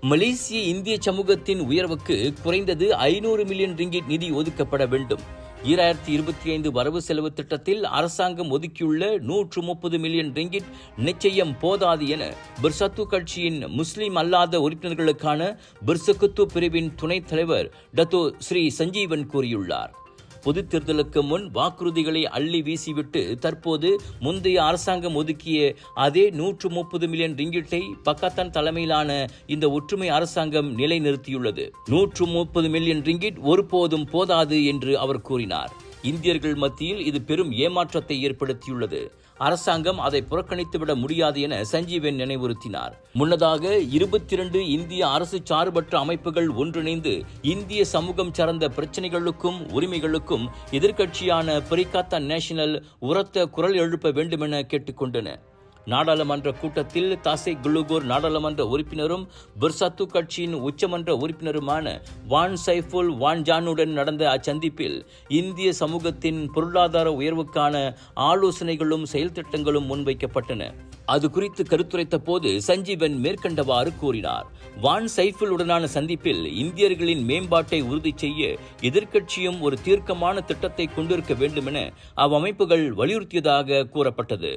மலேசிய இந்திய சமூகத்தின் உயர்வுக்கு குறைந்தது 500 மில்லியன் ரிங்கிட் நிதி ஒதுக்கப்பட வேண்டும். 2025 வரவு செலவு திட்டத்தில் அரசாங்கம் ஒதுக்கியுள்ள 130 மில்லியன் ரிங்கிட் நிச்சயம் போதாது என பெர்சத்து கட்சியின் முஸ்லிம் அல்லாத உறுப்பினர்களுக்கான பெர்சகுத்து பிரிவின் துணைத் தலைவர் டத்தோ ஸ்ரீ சஞ்சீவன் கூறியுள்ளார். பொதுத் தேர்தலுக்கு முன் வாக்குறுதிகளை அள்ளி வீசிவிட்டு தற்போது முந்தைய அரசாங்கம் ஒதுக்கிய அதே 130 மில்லியன் ரிங்கிட்டை பக்கத்தான் தலைமையிலான இந்த ஒற்றுமை அரசாங்கம் நிலைநிறுத்தியுள்ளது. 130 மில்லியன் ரிங்கிட் ஒருபோதும் போதாது என்று அவர் கூறினார். இந்தியர்கள் மத்தியில் இது பெரும் ஏமாற்றத்தை ஏற்படுத்தியுள்ளது. அரசாங்கம் அதை புறக்கணித்துவிட முடியாது என சஞ்சீவன் நினைவுறுத்தினார். முன்னதாக 22 இந்திய அரசு சார்பற்ற அமைப்புகள் ஒன்றிணைந்து இந்திய சமூகம் சார்ந்த பிரச்சனைகளுக்கும் உரிமைகளுக்கும் எதிர்க்கட்சியான பரிகாத்தா நேஷனல் உரத்த குரல் எழுப்ப வேண்டுமென கேட்டுக்கொண்டன. நாடாளுமன்ற கூட்டத்தில் தாசே குலுகோர் நாடாளுமன்ற உறுப்பினரும் பெர்சத்து கட்சியின் உச்சமன்ற உறுப்பினருமான வான் சைஃபுல் வான் ஜானுடன் நடந்த அச்சந்திப்பில் இந்திய சமூகத்தின் பொருளாதார உயர்வுக்கான ஆலோசனைகளும் செயல்திட்டங்களும் முன்வைக்கப்பட்டன. அது குறித்து கருத்துரைத்த போது சஞ்சீவன் மேற்கண்டவாறு கூறினார். வான் சைஃபுல் உடனான சந்திப்பில் இந்தியர்களின் மேம்பாட்டை உறுதி செய்ய எதிர்க்கட்சியும் ஒரு தீர்க்கமான திட்டத்தை கொண்டிருக்க வேண்டும் என அவ்வமைப்புகள் வலியுறுத்தியதாக கூறப்பட்டது.